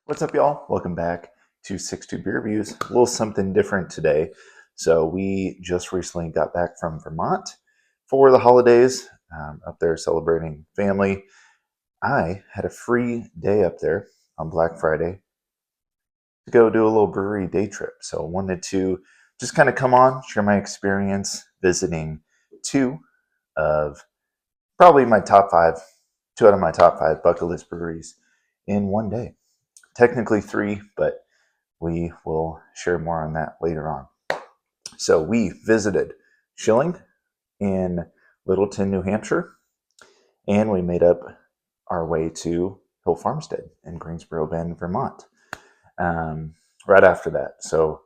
What's up, y'all? Welcome back to 6-2 Beer Reviews. A little something different today. So we just recently got back from Vermont for the holidays, up there celebrating family. I had a free day up there on Black Friday to go do a little brewery day trip. So I wanted to just kind of come on, share my experience visiting two of probably my top five, two out of my top five bucket list breweries in one day. Technically three, but we will share more on that later on. So we visited Schilling in Littleton, New Hampshire, and we made up our way to Hill Farmstead in Greensboro Bend, Vermont, right after that. So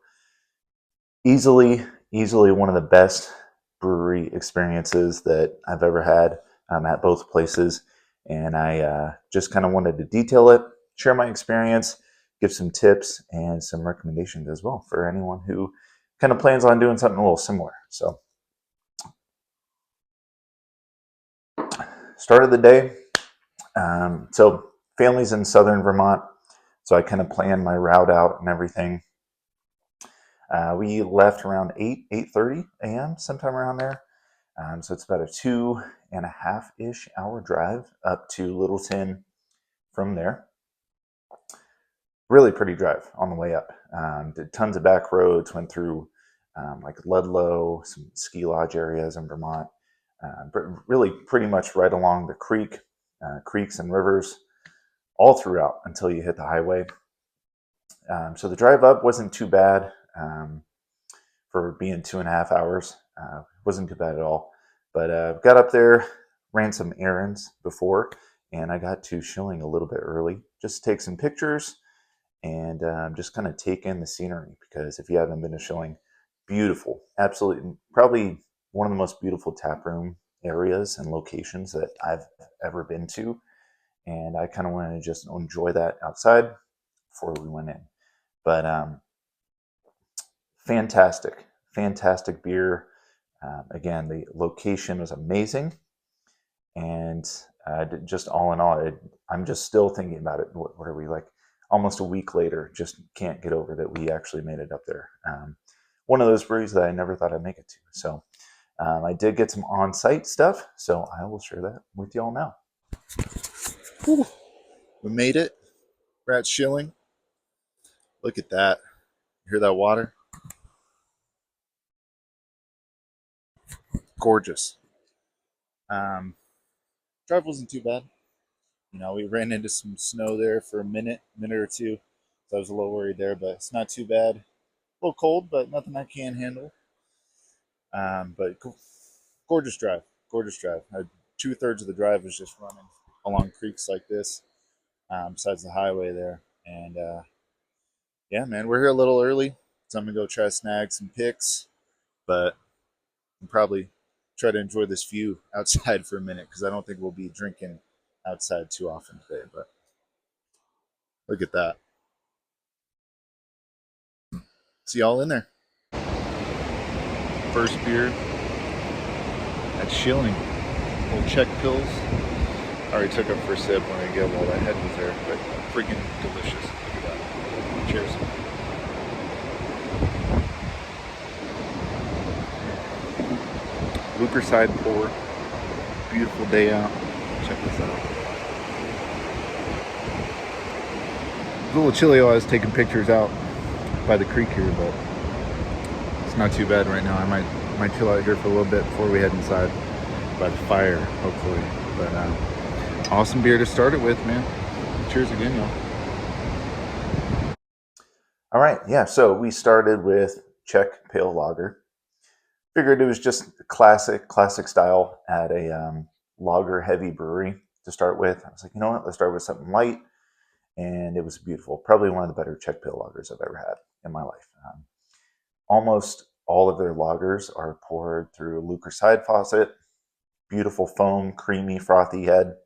easily one of the best brewery experiences that I've ever had at both places. And I just kind of wanted to detail it, share my experience, give some tips and some recommendations as well for anyone who kind of plans on doing something a little similar. So, start of the day. So, family's in southern Vermont, so I kind of planned my route out and everything. We left around 8:30 a.m., sometime around there. So it's about a 2.5-ish hour drive up to Littleton from there. Really pretty drive on the way up. Did tons of back roads, went through like Ludlow, some ski lodge areas in Vermont, but really pretty much right along the creeks and rivers all throughout until you hit the highway. So the drive up wasn't too bad for being 2.5 hours. Wasn't too bad at all. But got up there, ran some errands before, and I got to Schilling a little bit early just to take some pictures and just kind of take in the scenery, because if you haven't been to Schilling, beautiful, absolutely, probably one of the most beautiful taproom areas and locations that I've ever been to. And I kind of wanted to just enjoy that outside before we went in. But fantastic beer. Again, the location was amazing. And just all in all, I'm just still thinking about it. What are we, like almost a week later? Just can't get over that we actually made it up there. One of those breweries that I never thought I'd make it to. So I did get some on-site stuff, so I will share that with y'all now. Whew. We made it. We're at Schilling. Look at that. You hear that water? Gorgeous. Drive wasn't too bad. We ran into some snow there for a minute or two. So I was a little worried there, but it's not too bad. A little cold, but nothing I can't handle. But gorgeous drive. Gorgeous drive. 2/3 of the drive was just running along creeks like this, besides the highway there. And yeah, man, we're here a little early, so I'm gonna go try to snag some pics, but I'll probably try to enjoy this view outside for a minute, because I don't think we'll be drinking outside too often today. But look at that. See y'all in there. First beer at Schilling. Little Czech pills. I already took up for a sip when I get while that head was there, but freaking delicious. Look at that. Cheers. Riverside pour. Beautiful day out. Check this out. It's a little chilly while I was taking pictures out by the creek here, but it's not too bad right now. I might chill out here for a little bit before we head inside by the fire, hopefully. But awesome beer to start it with, man. Cheers again, y'all. All right, yeah. So we started with Czech Pale Lager. Figured it was just classic style at a lager heavy brewery to start with. I was like, you know what? Let's start with something light. And it was beautiful. Probably one of the better Czech Pale Lagers I've ever had in my life. Almost all of their lagers are poured through a riverside faucet. Beautiful foam, creamy, frothy head.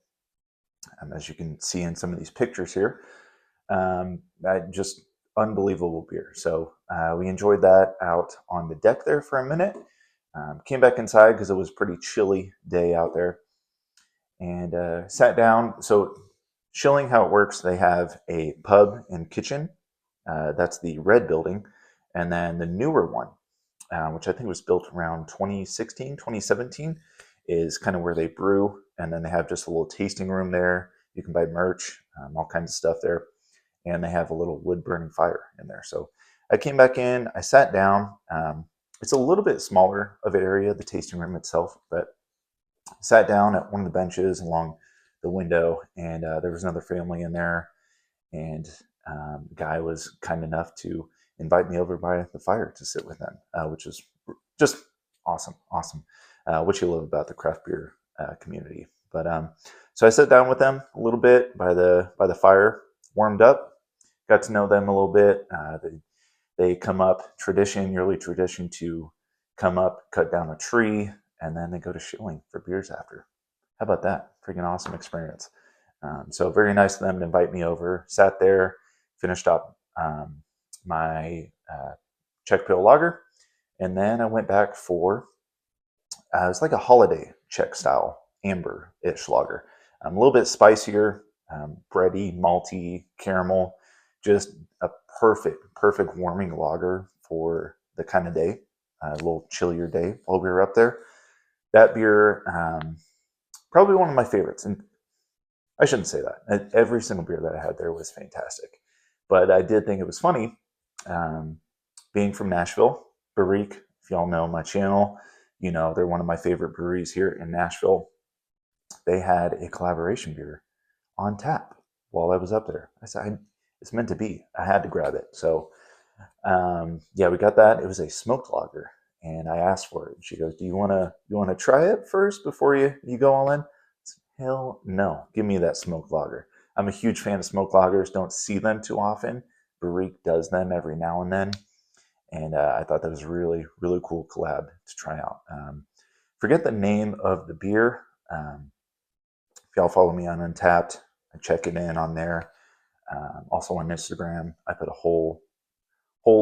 As you can see in some of these pictures here. Just unbelievable beer. So we enjoyed that out on the deck there for a minute. Came back inside because it was a pretty chilly day out there. And sat down. So Schilling, how it works, they have a pub and kitchen. That's the red building. And then the newer one, which I think was built around 2016, 2017, is kind of where they brew. And then they have just a little tasting room there. You can buy merch, all kinds of stuff there. And they have a little wood burning fire in there. So I came back in, I sat down. It's a little bit smaller of an area, the tasting room itself, but I sat down at one of the benches along the window, and there was another family in there. And the guy was kind enough to invite me over by the fire to sit with them, which was just awesome, awesome. What you love about the craft beer community. But so I sat down with them a little bit by the fire, warmed up, got to know them a little bit. They come up, yearly tradition to come up, cut down a tree, and then they go to Schilling for beers after. How about that? Freaking awesome experience. So very nice of them to invite me over. Sat there, finished up my Czech Pale Lager, and then I went back for it was like a holiday Czech style amber-ish lager. A little bit spicier, bready, malty, caramel, just a perfect warming lager for the kind of day, a little chillier day while we were up there. That beer, probably one of my favorites. And I shouldn't say that. Every single beer that I had there was fantastic. But I did think it was funny, being from Nashville, Breweries, if y'all know my channel, you know, they're one of my favorite breweries here in Nashville. They had a collaboration beer on tap while I was up there. I said, it's meant to be. I had to grab it. So, yeah, we got that. It was a smoked lager, and I asked for it. And she goes, "Do you wanna try it first before you go all in?" I said, "Hell no! Give me that smoked lager." I'm a huge fan of smoked lagers. Don't see them too often. Brewery does them every now and then, and I thought that was a really cool collab to try out. Forget the name of the beer. If y'all follow me on Untapped, I check it in on there. Also on Instagram, I put a whole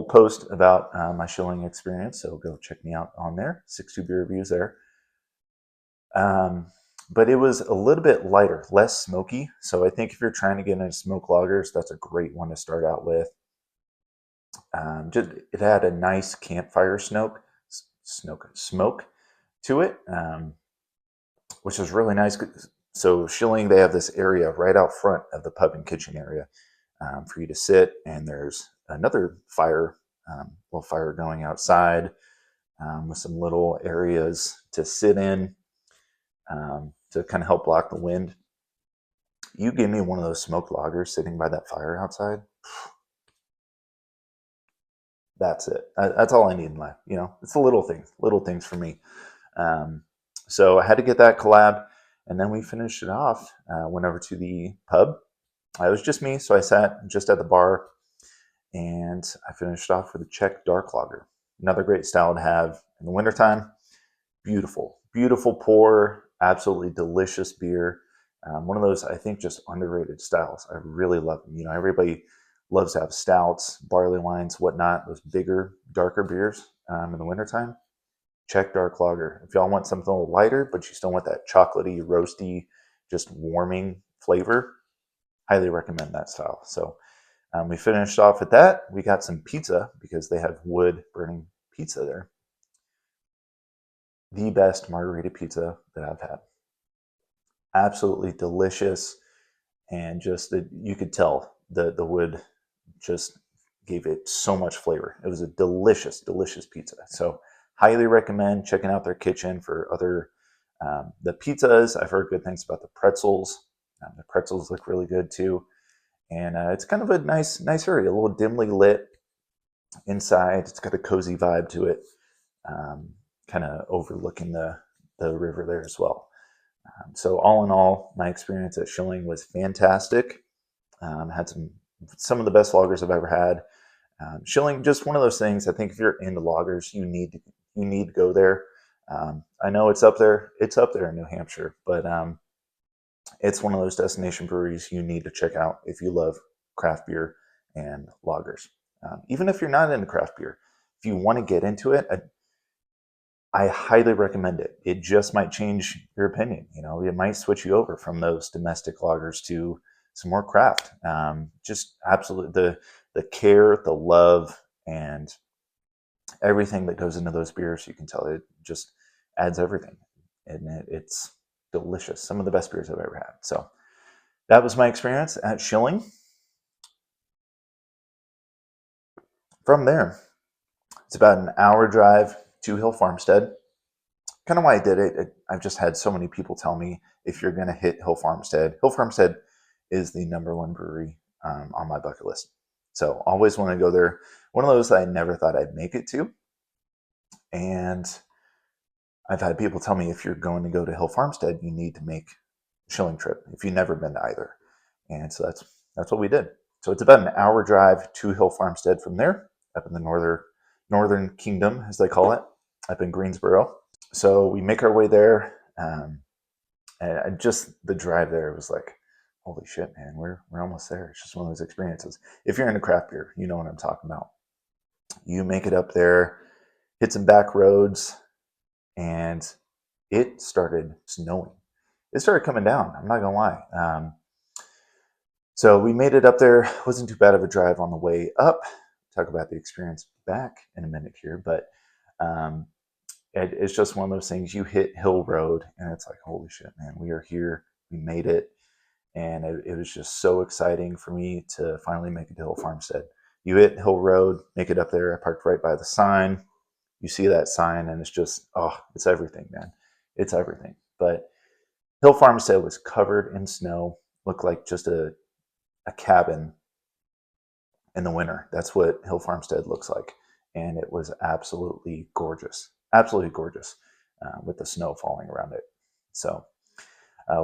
post about my Schilling experience, so go check me out on there. 62 beer reviews there. But it was a little bit lighter, less smoky. So I think if you're trying to get into smoke lagers, that's a great one to start out with. It had a nice campfire smoke to it, which was really nice. So Schilling, they have this area right out front of the pub and kitchen area for you to sit, and there's another little fire going outside with some little areas to sit in to kind of help block the wind. You give me one of those smoked lagers sitting by that fire outside. That's it. That's all I need in life. You know, it's the little things for me. So I had to get that collab, and then we finished it off. Went over to the pub. It was just me, so I sat just at the bar, and I finished off with a Czech dark lager. Another great style to have in the wintertime. Beautiful pour, absolutely delicious beer. One of those, I think, just underrated styles. I really love them. You know, everybody loves to have stouts, barley wines, whatnot, those bigger, darker beers in the wintertime. Czech dark lager. If y'all want something a little lighter, but you still want that chocolatey, roasty, just warming flavor, highly recommend that style. So we finished off with that. We got some pizza because they have wood burning pizza there. The best margarita pizza that I've had. Absolutely delicious, and just you could tell the wood just gave it so much flavor. It was a delicious pizza. So highly recommend checking out their kitchen for other the pizzas. I've heard good things about the pretzels. The pretzels look really good too, and it's kind of a nice area, a little dimly lit inside. It's got a cozy vibe to it, kind of overlooking the river there as well. So all in all, my experience at Schilling was fantastic. Had some of the best lagers I've ever had. Schilling, just one of those things. I think if you're into lagers, you need to go there. I know it's up there in New Hampshire, but it's one of those destination breweries you need to check out if you love craft beer and lagers. Even if you're not into craft beer, if you want to get into it, I highly recommend it. It just might change your opinion. You know, it might switch you over from those domestic lagers to some more craft. Just absolutely the care, the love, and everything that goes into those beers. You can tell it just adds everything, and it's delicious. Some of the best beers I've ever had. So that was my experience at Schilling. From there, it's about an hour drive to Hill Farmstead. Kind of why I did it. I've just had so many people tell me if you're going to hit Hill Farmstead is the number one brewery on my bucket list. So always want to go there. One of those that I never thought I'd make it to. And I've had people tell me if you're going to go to Hill Farmstead, you need to make a Schilling trip if you've never been to either. And so that's what we did. So it's about an hour drive to Hill Farmstead from there, up in the northern kingdom, as they call it, up in Greensboro. So we make our way there. And just the drive there was like, holy shit, man, we're almost there. It's just one of those experiences. If you're into craft beer, you know what I'm talking about. You make it up there, hit some back roads, and it started snowing. It started coming down. I'm not gonna lie. So we made it up there. Wasn't too bad of a drive on the way up. Talk about the experience back in a minute here, but it's just one of those things. You hit Hill Road, and it's like, holy shit, man, we are here. We made it, and it was just so exciting for me to finally make it to Hill Farmstead. You hit Hill Road, make it up there. I parked right by the sign. You see that sign, and it's just, oh, it's everything, man. It's everything. But Hill Farmstead was covered in snow, looked like just a cabin in the winter. That's what Hill Farmstead looks like. And it was absolutely gorgeous. Absolutely gorgeous with the snow falling around it. So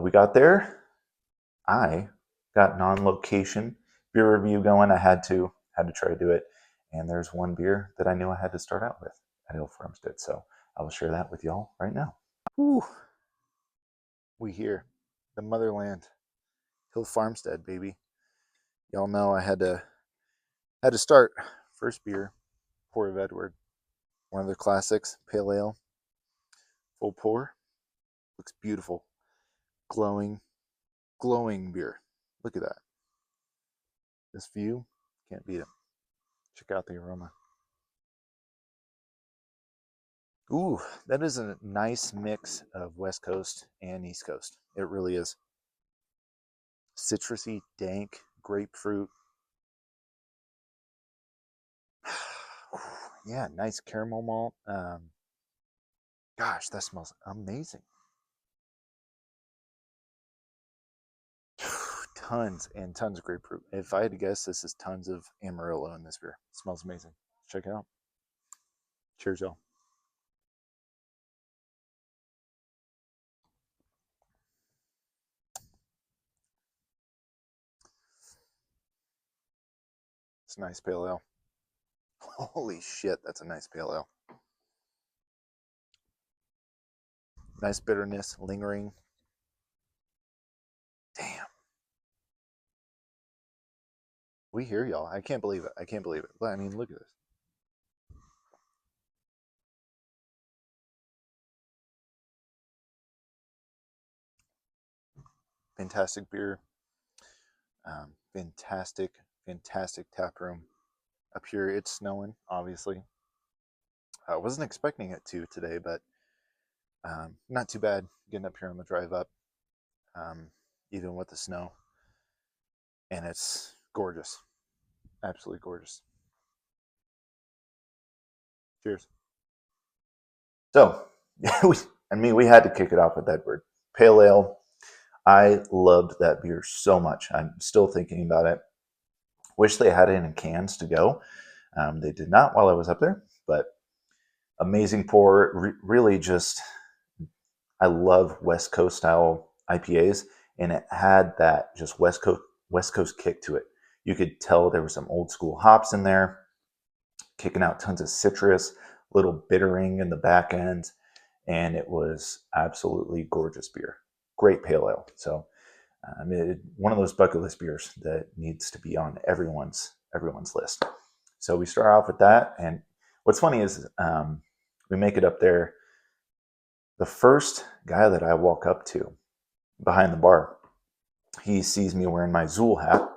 we got there. I got an on-location beer review going. I had to try to do it. And there's one beer that I knew I had to start out with at Hill Farmstead. So I will share that with y'all right now. Whew. We here, the motherland, Hill Farmstead, baby. Y'all know I had to start. First beer, Pour of Edward, one of their classics, pale ale, full pour. Looks beautiful, glowing beer. Look at that. This view, can't beat it. Check out the aroma. Ooh, that is a nice mix of West Coast and East Coast. It really is. Citrusy, dank, grapefruit. Yeah, nice caramel malt. Gosh, that smells amazing. Tons and tons of grapefruit. If I had to guess, this is tons of Amarillo in this beer. It smells amazing. Check it out. Cheers, y'all. It's a nice pale ale. Holy shit, that's a nice pale ale. Nice bitterness, lingering. Damn. We hear y'all. I can't believe it. I can't believe it. But I mean, look at this. Fantastic beer. Fantastic tap room. Up here, it's snowing, obviously. I wasn't expecting it to today, but not too bad getting up here on the drive up, even with the snow. And it's gorgeous. Absolutely gorgeous. Cheers. So, we had to kick it off with Edward. Pale ale. I loved that beer so much. I'm still thinking about it. Wish they had it in cans to go. They did not while I was up there, but amazing pour. Really just, I love West Coast style IPAs, and it had that just West Coast kick to it. You could tell there was some old school hops in there, kicking out tons of citrus, little bittering in the back end, and it was absolutely gorgeous beer. Great pale ale. So one of those bucket list beers that needs to be on everyone's list. So we start off with that, and what's funny is we make it up there. The first guy that I walk up to behind the bar, he sees me wearing my Zool hat,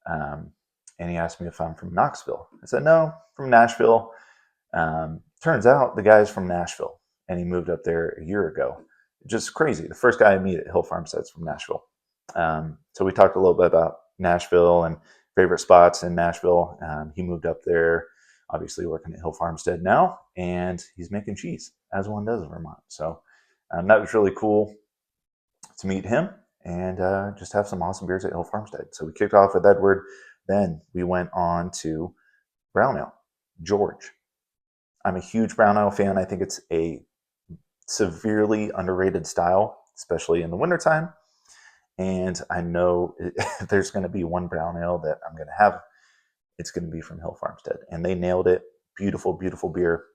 and he asked me if I'm from Knoxville. I said, no, from Nashville. Turns out the guy's from Nashville, and he moved up there a year ago. Just crazy. The first guy I meet at Hill Farmstead's from Nashville. So we talked a little bit about Nashville and favorite spots in Nashville. He moved up there, obviously working at Hill Farmstead now, and he's making cheese, as one does in Vermont. So that was really cool to meet him and just have some awesome beers at Hill Farmstead. So we kicked off with Edward. Then we went on to Brown Ale, George. I'm a huge brown ale fan. I think it's a severely underrated style, especially in the wintertime. And I know there's going to be one brown ale that I'm going to have. It's going to be from Hill Farmstead. And they nailed it. Beautiful, beautiful beer.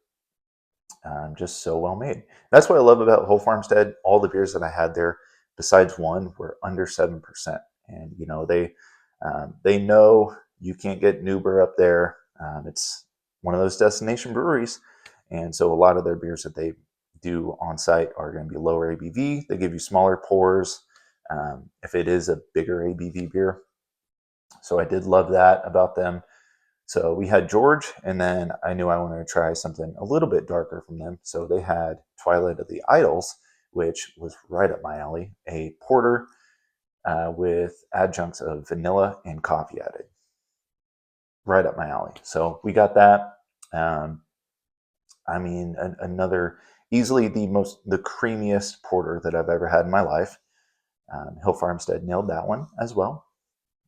Just so well made. That's what I love about Hill Farmstead. All the beers that I had there, besides one, were under 7%. And, they know you can't get Newber up there. It's one of those destination breweries. And so a lot of their beers that they do on site are going to be lower ABV. They give you smaller pours if it is a bigger ABV beer. So I did love that about them. So we had George, and then I knew I wanted to try something a little bit darker from them. So they had Twilight of the Idols, which was right up my alley, a porter with adjuncts of vanilla and coffee added. Right up my alley. So we got that. Another easily the creamiest porter that I've ever had in my life. Hill Farmstead nailed that one as well.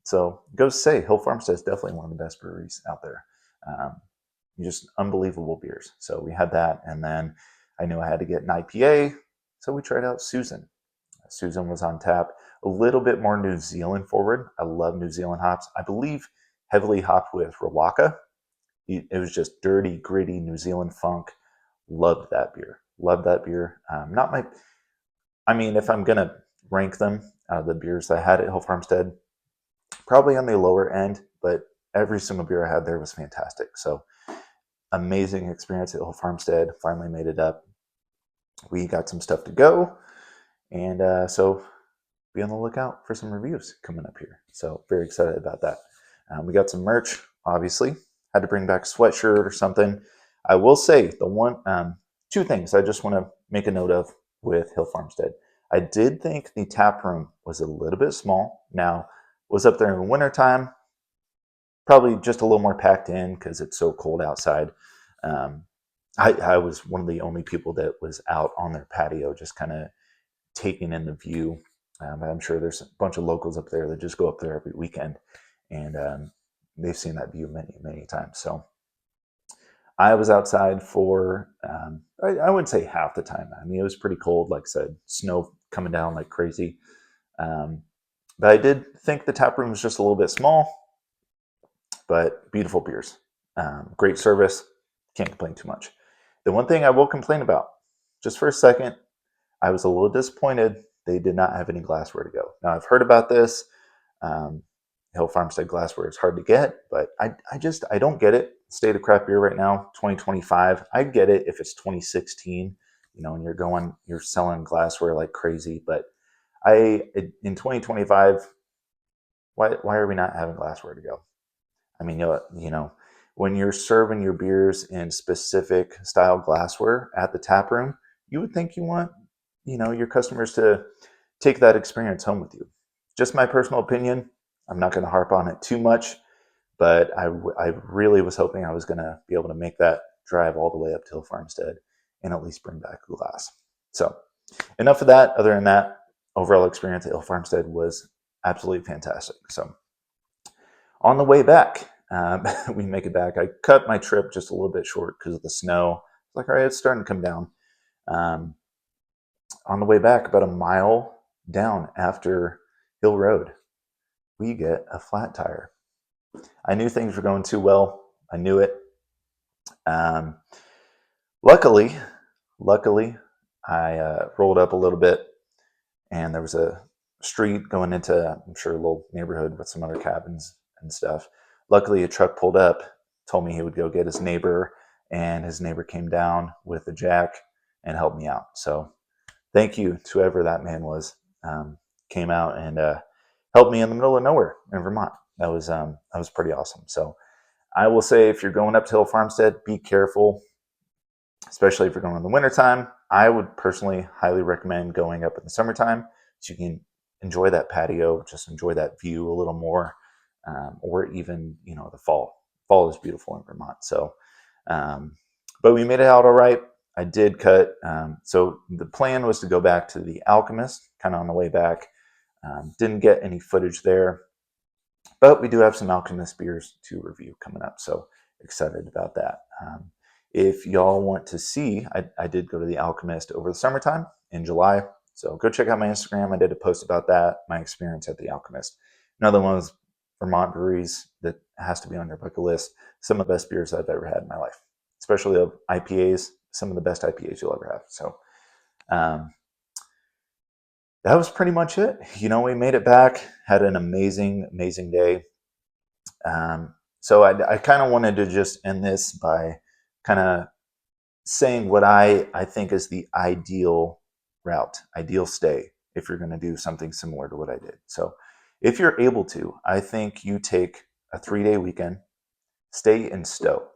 So go say Hill Farmstead is definitely one of the best breweries out there. Just unbelievable beers. So we had that, and then I knew I had to get an IPA, so we tried out Susan. Susan was on tap, a little bit more New Zealand forward. I love New Zealand hops. I believe heavily hopped with Rawaka. It was just dirty, gritty New Zealand funk. Loved that beer. Loved that beer. If I'm gonna rank them out of the beers I had at Hill Farmstead, probably on the lower end, but every single beer I had there was fantastic. So amazing experience at Hill Farmstead. Finally made it up. We got some stuff to go, and so be on the lookout for some reviews coming up here. So very excited about that. We got some merch, obviously. Had to bring back a sweatshirt or something. I will say two things I just want to make a note of with Hill Farmstead. I did think the tap room was a little bit small. Now, was up there in the wintertime, probably just a little more packed in because it's so cold outside. I was one of the only people that was out on their patio just kind of taking in the view. I'm sure there's a bunch of locals up there that just go up there every weekend, and they've seen that view many, many times. So I was outside for, I wouldn't say half the time. It was pretty cold, like I said, snow coming down like crazy. But I did think the tap room was just a little bit small, but beautiful beers. Great service. Can't complain too much. The one thing I will complain about, just for a second, I was a little disappointed they did not have any glassware to go. Now, I've heard about this. Hill Farmstead glassware is hard to get, but I don't get it. State of craft beer right now, 2025. I get it if it's 2016, and you're selling glassware like crazy. But in 2025, why are we not having glassware to go? When you're serving your beers in specific style glassware at the tap room, you would think you want, your customers to take that experience home with you. Just my personal opinion. I'm not going to harp on it too much, but I really was hoping I was going to be able to make that drive all the way up to Hill Farmstead and at least bring back a glass. So enough of that. Other than that, overall experience at Hill Farmstead was absolutely fantastic. So on the way back, we make it back. I cut my trip just a little bit short because of the snow. It's like, all right, it's starting to come down. On the way back, about a mile down after Hill Road, we get a flat tire. I knew things were going too well. I knew it. Luckily, I rolled up a little bit, and there was a street going into, I'm sure, a little neighborhood with some other cabins and stuff. Luckily, a truck pulled up, told me he would go get his neighbor, and his neighbor came down with a jack and helped me out. So thank you to whoever that man was. Came out and helped me in the middle of nowhere in Vermont. That was pretty awesome. So I will say, if you're going up to Hill Farmstead, be careful, especially if you're going in the wintertime. I would personally highly recommend going up in the summertime so you can enjoy that patio, just enjoy that view a little more, or even, the fall. Fall is beautiful in Vermont. So, but we made it out all right. I did cut. So the plan was to go back to the Alchemist, kind of on the way back. Didn't get any footage there, but we do have some Alchemist beers to review coming up. So excited about that. If y'all want to see, I did go to the Alchemist over the summertime in July. So go check out my Instagram. I did a post about that, my experience at the Alchemist. Another one was Vermont Breweries that has to be on your bucket list. Some of the best beers I've ever had in my life, especially of IPAs, some of the best IPAs you'll ever have. So that was pretty much it. We made it back, had an amazing, amazing day. So I kind of wanted to just end this by kind of saying what I think is the ideal route, ideal stay, if you're going to do something similar to what I did. So if you're able to, I think you take a 3-day weekend, stay in Stowe,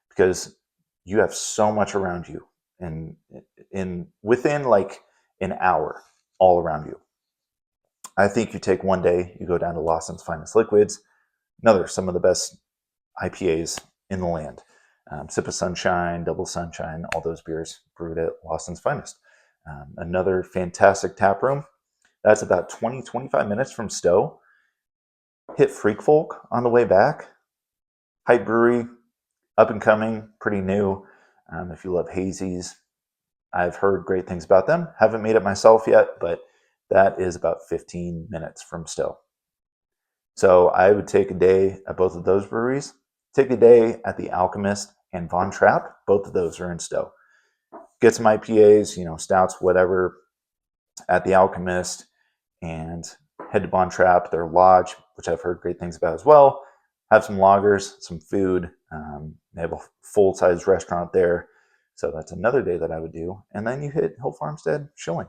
because you have so much around you and within like an hour all around you. I think you take 1 day, you go down to Lawson's Finest Liquids, some of the best IPAs in the land. Sip of Sunshine, Double Sunshine, all those beers brewed at Lawson's Finest. Another fantastic tap room. That's about 20-25 minutes from Stowe. Hit Freak Folk on the way back. Hype Brewery, up and coming, pretty new. If you love hazies, I've heard great things about them. Haven't made it myself yet, but that is about 15 minutes from Stowe. So I would take a day at both of those breweries, take a day at the Alchemist and Von Trapp. Both of those are in Stowe. Get some IPAs, stouts, whatever, at the Alchemist, and head to Von Trapp, their lodge, which I've heard great things about as well. Have some lagers, some food. They have a full-size restaurant there. So that's another day that I would do. And then you hit Hill Farmstead, Schilling.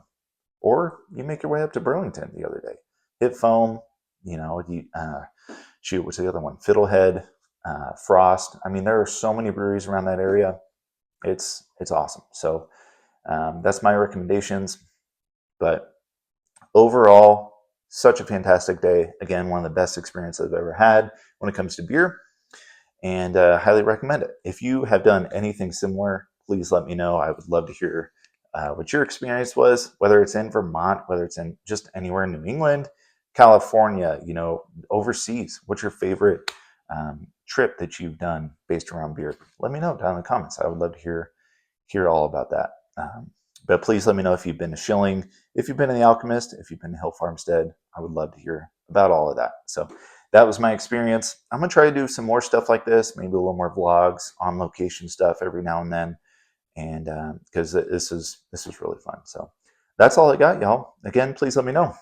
Or you make your way up to Burlington the other day. Hit Foam, what's the other one? Fiddlehead, Frost. I mean, there are so many breweries around that area. It's awesome. So that's my recommendations. But overall, such a fantastic day. Again, one of the best experiences I've ever had when it comes to beer, and highly recommend it. If you have done anything similar, please let me know. I would love to hear what your experience was, whether it's in Vermont, whether it's in just anywhere in New England, California, overseas. What's your favorite trip that you've done based around beer? Let me know down in the comments. I would love to hear all about that. But please let me know if you've been to Schilling, if you've been to the Alchemist, if you've been to Hill Farmstead. I would love to hear about all of that. So that was my experience. I'm going to try to do some more stuff like this, maybe a little more vlogs, on location stuff every now and then. And because this is really fun. So that's all I got, y'all. Again, please let me know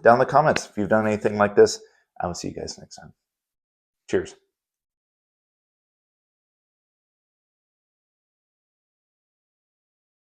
down in the comments if you've done anything like this. I will see you guys next time. Cheers.